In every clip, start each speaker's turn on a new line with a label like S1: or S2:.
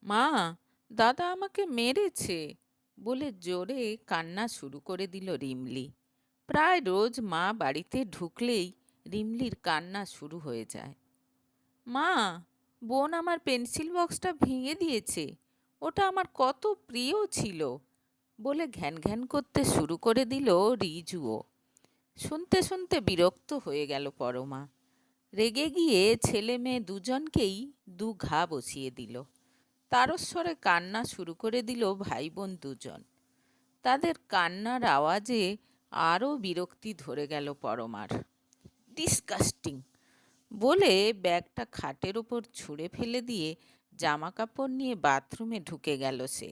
S1: মা, দাদা আমাকে মেরেছে বলে জোরে কান্না শুরু করে দিল রিমলি। প্রায় রোজ মা বাড়িতে ঢুকলেই রিমলির কান্না শুরু হয়ে যায়। মা, বোন আমার পেন্সিল বক্সটা ভেঙে দিয়েছে, ওটা আমার কত প্রিয় ছিল বলে ঘ্যান ঘ্যান করতে শুরু করে দিল রিজুও। শুনতে শুনতে বিরক্ত হয়ে গেল পরমা। রেগে গিয়ে ছেলে মেয়ে দুজনকেই দু ঘা বসিয়ে দিল। তারস্বরে কান্না শুরু করে দিল ভাই বোন দুজন। তাদের কান্নার আওয়াজে আরও বিরক্তি ধরে গেল পরমার। ডিসকাস্টিং বলে ব্যাগটা খাটের ওপর ছুঁড়ে ফেলে দিয়ে জামা কাপড় নিয়ে বাথরুমে ঢুকে গেল সে।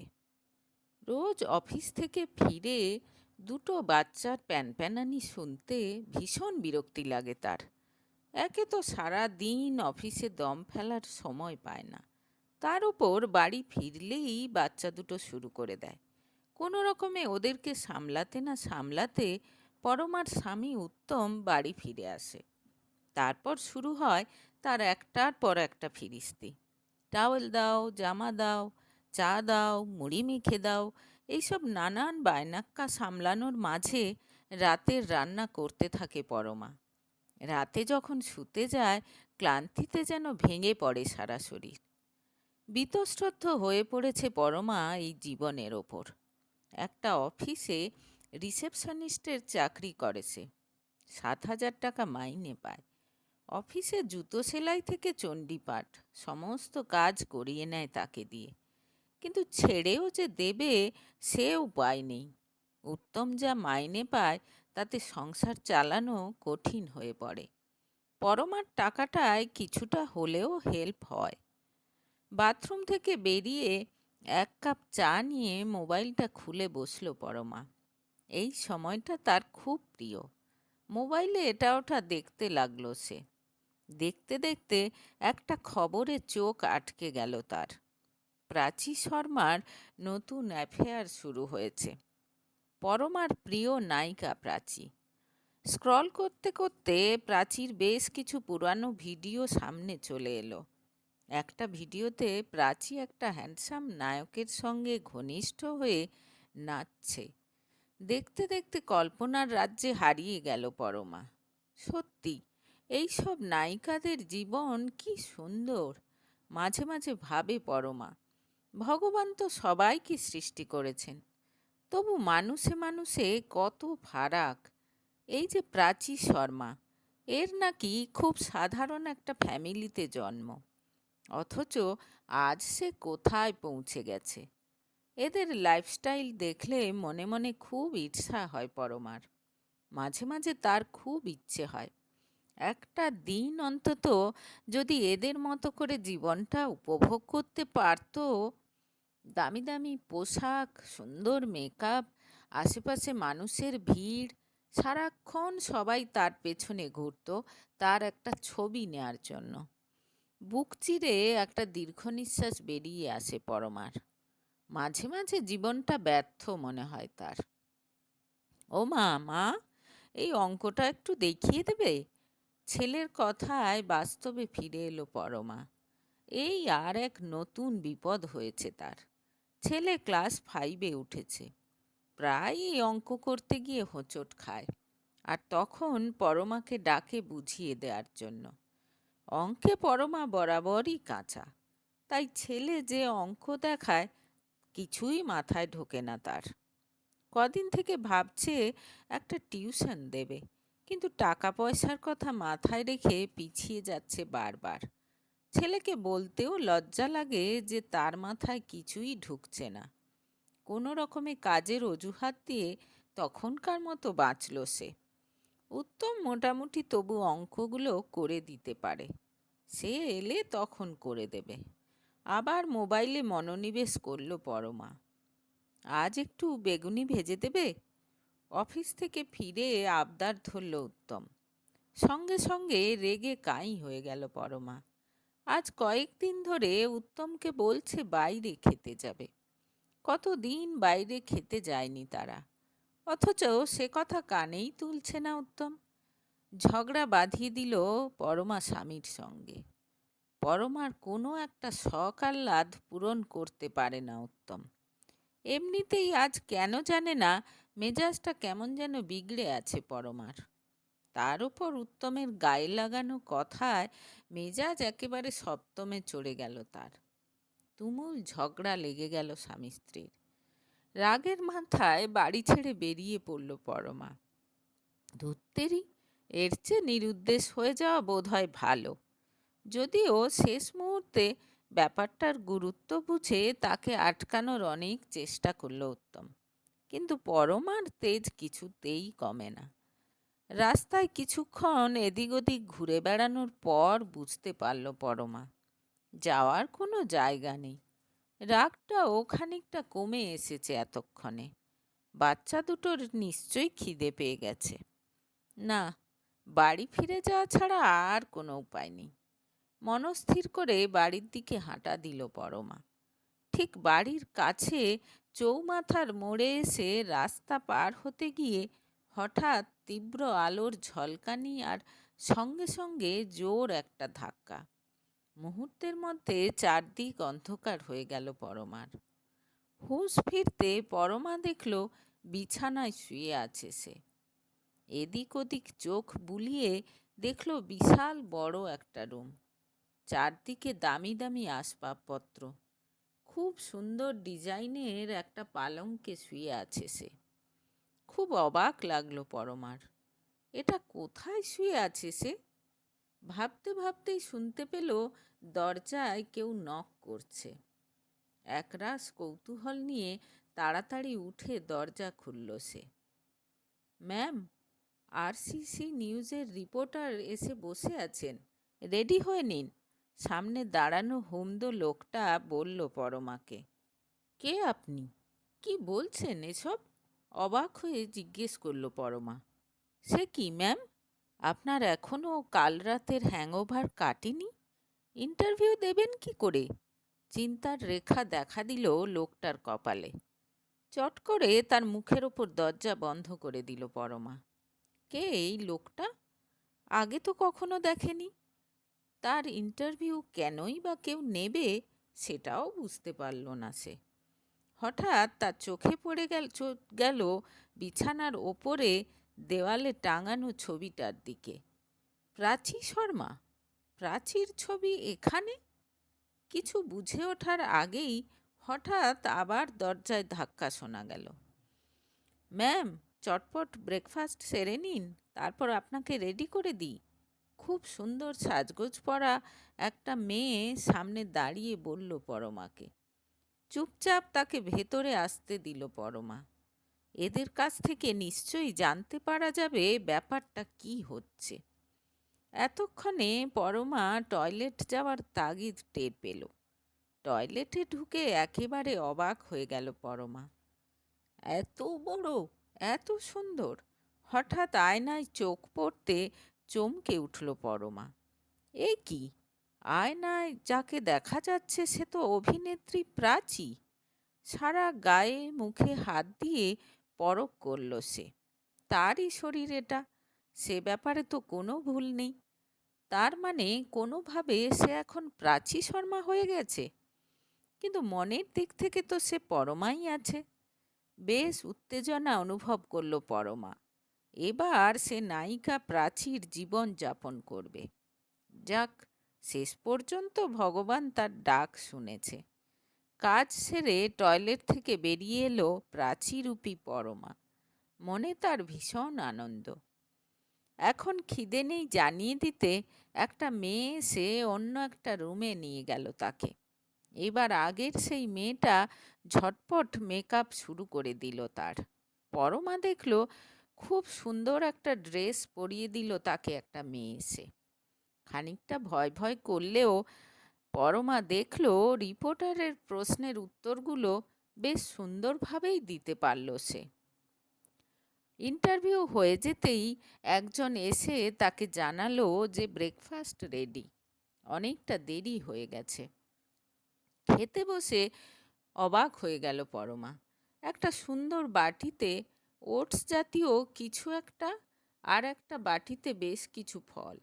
S1: রোজ অফিস থেকে ফিরে দুটো বাচ্চার প্যানপ্যানানি শুনতে ভীষণ বিরক্তি লাগে তার। একে তো সারা দিন অফিসে দম ফেলার সময় পায় না, তার উপর বাড়ি ফিরলেই বাচ্চা দুটো শুরু করে দেয়। কোনো রকমে ওদেরকে সামলাতে না সামলাতে পরমার স্বামী উত্তম বাড়ি ফিরে আসে। তারপর শুরু হয় তার একটার পর একটা ফিরিস্তি। টাওয়েল দাও, জামা দাও, চা দাও, মুড়ি মেখে দাও, এইসব নানান বায়নাক্কা সামলানোর মাঝে রাতের রান্না করতে থাকে পরমা। রাতে যখন শুতে যায় ক্লান্তিতে যেন ভেঙে পড়ে সারা শরীর। বীতশ্রদ্ধ হয়ে পড়েছে পরমা এই জীবনের ওপর। একটা অফিসে রিসেপশনিস্টের চাকরি করে সে। 7,000 টাকা মাইনে পায়। অফিসে জুতো সেলাই থেকে চণ্ডীপাঠ সমস্ত কাজ করিয়ে নেয় তাকে দিয়ে। কিন্তু ছেড়েও যে দেবে সে উপায় নেই। উত্তম যা মাইনে পায় তাতে সংসার চালানো কঠিন হয়ে পড়ে। পরমার টাকাটায় কিছুটা হলেও হেল্প হয়। বাথরুম থেকে বেরিয়ে এক কাপ চা নিয়ে মোবাইলটা খুলে বসল পরমা। এই সময়টা তার খুব প্রিয়। মোবাইলে এটা ওটা দেখতে লাগলো সে। দেখতে দেখতে একটা খবরে চোখ আটকে গেল তার। প্রাচী শর্মার নতুন অ্যাফেয়ার শুরু হয়েছে। পরমার প্রিয় নায়িকা প্রাচী। স্ক্রল করতে করতে প্রাচীর বেশ কিছু পুরানো ভিডিও সামনে চলে এলো। একটা ভিডিওতে প্রাচী একটা হ্যান্ডসাম নায়কের সঙ্গে ঘনিষ্ঠ হয়ে নাচছে। দেখতে দেখতে কল্পনার রাজ্যে হারিয়ে গেল পরমা। সত্যি এইসব নায়িকাদের জীবন কি সুন্দর! মাঝে মাঝে ভাবে পরমা, ভগবান তো সবাইকে সৃষ্টি করেছেন, তবু মানুষে মানুষে কত ফারাক। এই যে প্রাচী শর্মা, এর নাকি খুব সাধারণ একটা ফ্যামিলিতে জন্ম, অথচ আজ সে কোথায় পৌঁছে গেছে। এদের লাইফস্টাইল দেখলে মনে মনে খুব ঈর্ষা হয় পরমার। মাঝে মাঝে তার খুব ইচ্ছে হয় একটা দিন অন্তত যদি এদের মতো করে জীবনটা উপভোগ করতে পারত। দামি দামি পোশাক, সুন্দর মেকআপ, আশেপাশে মানুষের ভিড়, সারাক্ষণ সবাই তার পেছনে ঘুরত তার একটা ছবি নেয়ার জন্য। বুক চিরে একটা দীর্ঘ নিঃশ্বাস বেরিয়ে আসে পরমার। মাঝে মাঝে জীবনটা ব্যর্থ মনে হয় তার। ও মা, মা, এই অঙ্কটা একটু দেখিয়ে দেবে? ছেলের কথায় বাস্তবে ফিরে এলো পরমা। এই আর এক নতুন বিপদ হয়েছে তার। ছেলে ক্লাস 5-এ উঠেছে। প্রায় এই অঙ্ক করতে গিয়ে হোঁচট খায়। আর তখন পরমাকে ডাকে বুঝিয়ে দেওয়ার জন্য। অঙ্কে পরমা বরাবরই কাঁচা, তাই ছেলে যে অঙ্ক দেখায় কিছুই মাথায় ঢোকে না তার। কদিন থেকে ভাবছে একটা টিউশন দেবে, কিন্তু টাকা পয়সার কথা মাথায় রেখে পিছিয়ে যাচ্ছে বারবার। ছেলেকে বলতেও লজ্জা লাগে যে তার মাথায় কিছুই ঢুকছে না। কোনো রকমে কাজের অজুহাত দিয়ে তখনকার মতো বাঁচল সে। উত্তম মোটামুটি তবু অঙ্কগুলো করে দিতে পারে। সে এলে তখন করে দেবে। আবার মোবাইলে মনোনিবেশ করল পরমা। আজ একটু বেগুনি ভেজে দেবে? অফিস থেকে ফিরে আবদার ধরল উত্তম। সঙ্গে সঙ্গে রেগে কাঁই হয়ে গেল পরমা। আজ কয়েকদিন ধরে উত্তমকে বলছে বাইরে খেতে যাবে। কতদিন বাইরে খেতে যায়নি তারা, অথচ সে কথা কানেই তুলছে না উত্তম। ঝগড়া বাঁধিয়ে দিল পরমা স্বামীর সঙ্গে। পরমার কোনো একটা শখ আহ্লাদ পূরণ করতে পারে না উত্তম। এমনিতেই আজ কেন জানে না মেজাজটা কেমন যেন বিগড়ে আছে পরমার। তার উপর উত্তমের গায়ে লাগানো কথায় মেজাজ একেবারে সপ্তমে চড়ে গেল তার। তুমুল ঝগড়া লেগে গেল স্বামী স্ত্রীর। রাগের মাথায় বাড়ি ছেড়ে বেরিয়ে পড়ল পরমা। ধুত্তেরি, এর চেয়ে নিরুদ্দেশ হয়ে যাওয়া বোধ হয় ভালো। যদিও শেষ মুহূর্তে ব্যাপারটার গুরুত্ব বুঝে তাকে আটকানোর অনেক চেষ্টা করল উত্তম, কিন্তু পরমার তেজ কিছুতেই কমে না। রাস্তায় কিছুক্ষণ এদিক ওদিক ঘুরে বেড়ানোর পর বুঝতে পারল পরমা যাওয়ার কোনো জায়গা নেই। রাগটাও খানিকটা কমে এসেছে এতক্ষণে। বাচ্চা দুটোর নিশ্চয়ই খিদে পেয়ে গেছে। না, বাড়ি ফিরে যাওয়া ছাড়া আর কোনো উপায় নেই। মনস্থির করে বাড়ির দিকে হাঁটা দিল পরমা। ঠিক বাড়ির কাছে চৌমাথার মোড়ে এসে রাস্তা পার হতে গিয়ে হঠাৎ তীব্র আলোর ঝলকানি আর সঙ্গে সঙ্গে জোর একটা ধাক্কা। মুহূর্তের মধ্যে চারদিক অন্ধকার হয়ে গেল পরমার। হুঁশ ফিরতে পরমা দেখল বিছানায় শুয়ে আছে সে। এদিক ওদিক চোখ বুলিয়ে দেখল বিশাল বড় একটা রুম, চারদিকে দামি দামি আসবাবপত্র। খুব সুন্দর ডিজাইনের একটা পালঙ্কে শুয়ে আছে সে। খুব অবাক লাগলো পরমার। এটা কোথায় শুয়ে আছে সে? ভাবতে ভাবতেই শুনতে পেল দরজায় কেউ নক করছে। একরাশ কৌতূহল নিয়ে তাড়াতাড়ি উঠে দরজা খুলল সে। ম্যাম, আরসিসি নিউজের রিপোর্টার এসে বসে আছেন, রেডি হয়ে নিন, সামনে দাঁড়ানো হুমদো লোকটা বলল পরমাকে। কে আপনি? কি বলছেন এসব? অবাক হয়ে জিজ্ঞেস করল পরমা। সে কি ম্যাম, আপনার এখনও কাল রাতের হ্যাংওভার কাটেনি? ইন্টারভিউ দেবেন কি করে? চিন্তার রেখা দেখা দিল লোকটার কপালে। চট করে তার মুখের ওপর দরজা বন্ধ করে দিল পরমা। কে এই লোকটা? আগে তো কখনো দেখেনি। তার ইন্টারভিউ কেনই বা কেউ নেবে সেটাও বুঝতে পারল না সে। হঠাৎ তার চোখে পড়ে গেল বিছানার ওপরে দেওয়ালে টাঙানো ছবিটার দিকে। প্রাচী শর্মা, প্রাচীর ছবি এখানে? কিছু বুঝে ওঠার আগেই হঠাৎ আবার দরজায় ধাক্কা শোনা গেল। ম্যাম, চটপট ব্রেকফাস্ট সেরে নিন, তারপর আপনাকে রেডি করে দিই। খুব সুন্দর সাজগোজ পরা একটা মেয়ে সামনে দাঁড়িয়ে বলল পরমাকে। চুপচাপ তাকে ভেতরে আসতে দিল পরমা। এদের কাছ থেকে নিশ্চয়ই জানতে পারা যাবে ব্যাপারটা কি হচ্ছে। এতক্ষণে পরমা টয়লেট যাওয়ার তাগিদ টের পেল। টয়লেটে ঢুকে একেবারে অবাক হয়ে গেল পরমা। এত বড়, এত সুন্দর! হঠাৎ আয়নায় চোখ পড়তে চমকে উঠল পরমা। এ কি, আয়নায় যাকে দেখা যাচ্ছে সে তো অভিনেত্রী প্রাচী। সারা গায়ে মুখে হাত দিয়ে পরখ করল সে। তারই শরীর এটা, সে ব্যাপারে তো কোনো ভুল নেই। তার মানে কোনোভাবে সে এখন প্রাচী শর্মা হয়ে গেছে। কিন্তু মনের দিক থেকে তো সে পরমাই আছে। বেশ উত্তেজনা অনুভব করল পরমা। এবার সে নায়িকা প্রাচীর জীবন যাপন করবে। যাক, শেষ পর্যন্ত ভগবান তার ডাক শুনেছে। কাজ সেরে টয়লেট থেকে বেরিয়ে এলো প্রাচীরূপী পরমা। মনে তার ভীষণ আনন্দ। এখন খিদে নেই জানিয়ে দিতে একটা মেয়ে এসে অন্য একটা রুমে নিয়ে গেল তাকে। এবার আগের সেই মেয়েটা ঝটপট মেকআপ শুরু করে দিল তার। পরমা দেখল খুব সুন্দর একটা ড্রেস পরিয়ে দিল তাকে একটা মেয়ে এসে। খানিকটা ভয় ভয় করলেও পরমা দেখল রিপোর্টারের প্রশ্নের উত্তরগুলো বেশ সুন্দরভাবেই দিতে পারল সে। ইন্টারভিউ হয়ে যেতেই একজন এসে তাকে জানালো যে ব্রেকফাস্ট রেডি, অনেকটা দেরি হয়ে গেছে। খেতে বসে অবাক হয়ে গেল পরমা। একটা সুন্দর বাটিতে ওটস জাতীয় কিছু একটা, আর একটা বাটিতে বেশ কিছু ফল।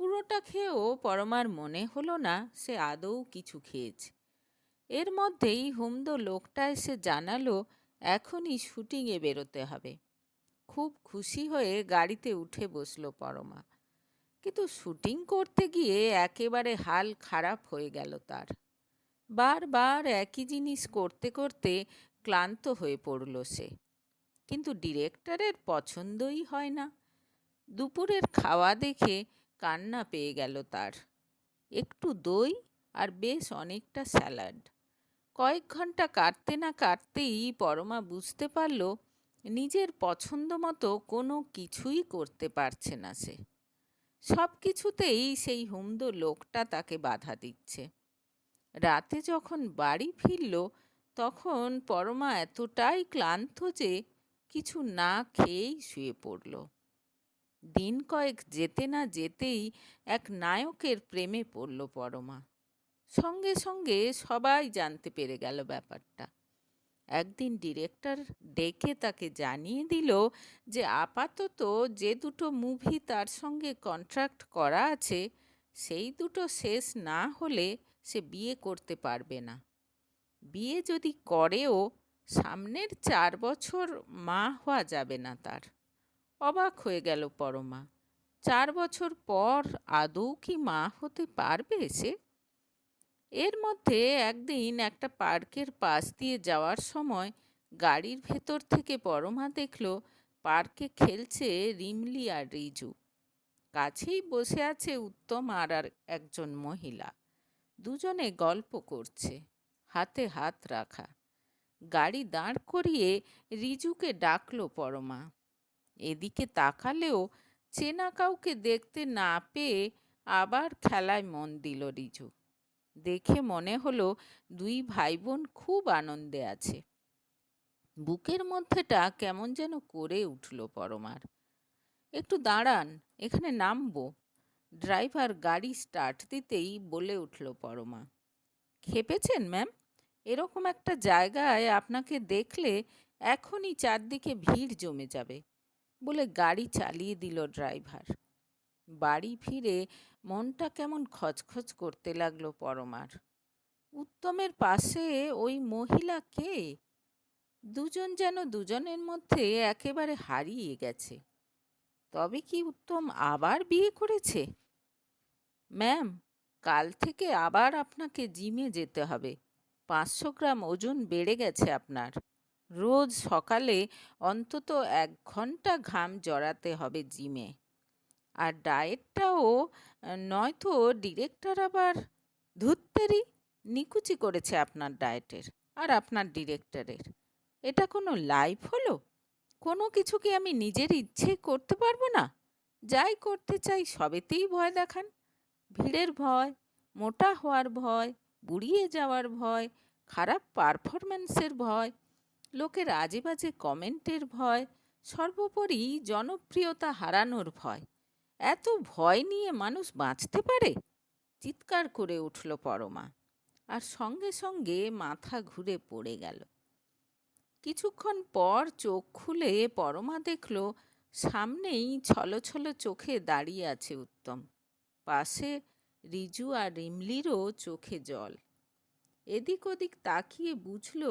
S1: পুরোটা খেয়েও পরমার মনে হলো না সে আদৌ কিছু খেয়েছে। এর মধ্যেই হুমদো লোকটা এসে জানালো এখনই শুটিংয়ে বেরোতে হবে। খুব খুশি হয়ে গাড়িতে উঠে বসলো পরমা। কিন্তু শুটিং করতে গিয়ে একেবারে হাল খারাপ হয়ে গেল তার। বারবার একই জিনিস করতে করতে ক্লান্ত হয়ে পড়ল সে। কিন্তু ডিরেক্টরের পছন্দই হয় না। দুপুরের খাওয়া দেখে কান্না পেয়ে গেল তার। একটু দই আর বেশ অনেকটা স্যালাড। কয়েক ঘন্টা কাটতে না কাটতেই পরমা বুঝতে পারল নিজের পছন্দ মতো কোনো কিছুই করতে পারছে না সে। সব কিছুতেই সেই হুমদো লোকটা তাকে বাধা দিচ্ছে। রাতে যখন বাড়ি ফিরল তখন পরমা এতটাই ক্লান্ত যে কিছু না খেয়েই শুয়ে পড়ল। দিন কয়েক যেতে না যেতেই এক নায়কের প্রেমে পড়ল পরমা। সঙ্গে সঙ্গে সবাই জানতে পেরে গেল ব্যাপারটা। একদিন ডিরেক্টর ডেকে তাকে জানিয়ে দিল যে আপাতত যে দুটো মুভি তার সঙ্গে কন্ট্রাক্ট করা আছে সেই দুটো শেষ না হলে সে বিয়ে করতে পারবে না। বিয়ে যদি করেও সামনের 4 বছর মা হওয়া যাবে না তার। অবাক হয়ে গেল পরমা। 4 বছর পর আদৌ কি মা হতে পারবে সে? এর মধ্যে একদিন একটা পার্কের পাশ দিয়ে যাওয়ার সময় গাড়ির ভেতর থেকে পরমা দেখল পার্কে খেলছে রিমলি আর রিজু। কাছেই বসে আছে উত্তম আর একজন মহিলা। দুজনে গল্প করছে, হাতে হাত রাখা। গাড়ি দাঁড় করিয়ে রিজুকে ডাকলো পরমা। এদিকে তাকালেও চেনা কাউকে দেখতে না পেয়ে আবার খেলায় মন দিল রিজু। দেখে মনে হলো দুই ভাই বোন খুব আনন্দে আছে। বুকের মধ্যেটা কেমন যেন করে উঠল পরমার। একটু দাঁড়ান, এখানে নামবো। ড্রাইভার গাড়ি স্টার্ট দিতেই বলে উঠল পরমা। খেপেছেন ম্যাম? এরকম একটা জায়গায় আপনাকে দেখলে এখনই চারদিকে ভিড় জমে যাবে, বলে গাড়ি চালিয়ে দিল ড্রাইভার। বাড়ি ফিরে মনটা কেমন খচখচ করতে লাগলো পরমার। উত্তমের পাশে ওই মহিলা কে? দুজন যেন দুজনের মধ্যে একেবারে হারিয়ে গেছে। তবে কি উত্তম আবার বিয়ে করেছে? ম্যাম, কাল থেকে আবার আপনাকে জিমে যেতে হবে। 500 গ্রাম ওজন বেড়ে গেছে আপনার। রোজ সকালে অন্তত 1 ঘন্টা ঘাম জড়াতে হবে জিমে। আর ডায়েটটাও, নয়তো ডিরেক্টর আবার। ধুত্তেরি, নিকুচি করেছে আপনার ডায়েটের আর আপনার ডিরেক্টরের। এটা কোনো লাইফ হলো? কোনো কিছু কি আমি নিজের ইচ্ছেই করতে পারবো না? যাই করতে চাই সবেতেই ভয় দেখান। ভিড়ের ভয়, মোটা হওয়ার ভয়, বুড়িয়ে যাওয়ার ভয়, খারাপ পারফরম্যান্সের ভয়, লোকের আজে বাজে কমেন্টের ভয়, সর্বোপরি জনপ্রিয়তা হারানোর ভয়। এত ভয় নিয়ে মানুষ বাঁচতে পারে? চিৎকার করে উঠল পরমা। আর সঙ্গে সঙ্গে মাথা ঘুরে পড়ে গেল। কিছুক্ষণ পর চোখ খুলে পরমা দেখল সামনেই ছলছল চোখে দাঁড়িয়ে আছে উত্তম। পাশে রিজু আর রিমলিরও চোখে জল। এদিক ওদিক তাকিয়ে বুঝল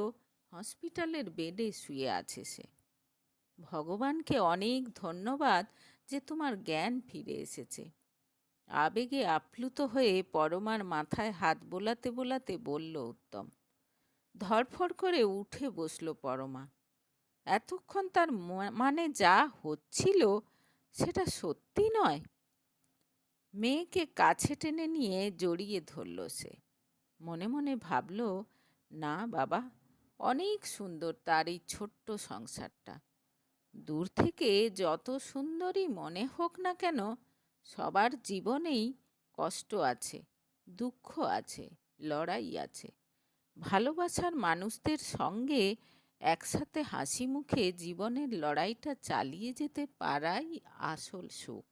S1: হসপিটালের বেডে শুয়ে আছে সে। ভগবানকে অনেক ধন্যবাদ যে তোমার জ্ঞান ফিরে এসেছে। আবেগে আপ্লুত হয়ে পরমার মাথায় হাত বোলাতে বোলাতে বলল উত্তম। ধড়ফড় করে উঠে বসল পরমা। এতক্ষণ তার মানে যা হচ্ছিল সেটা সত্যি নয়। মেয়েকে কাছে টেনে নিয়ে জড়িয়ে ধরল সে। মনে মনে ভাবল, না বাবা, অনেক সুন্দর তার এই ছোট্ট সংসারটা। দূর থেকে যত সুন্দরই মনে হোক না কেন, সবার জীবনেই কষ্ট আছে, দুঃখ আছে, লড়াই আছে। ভালোবাসার মানুষদের সঙ্গে একসাথে হাসি মুখে জীবনের লড়াইটা চালিয়ে যেতে পারাই আসল সুখ।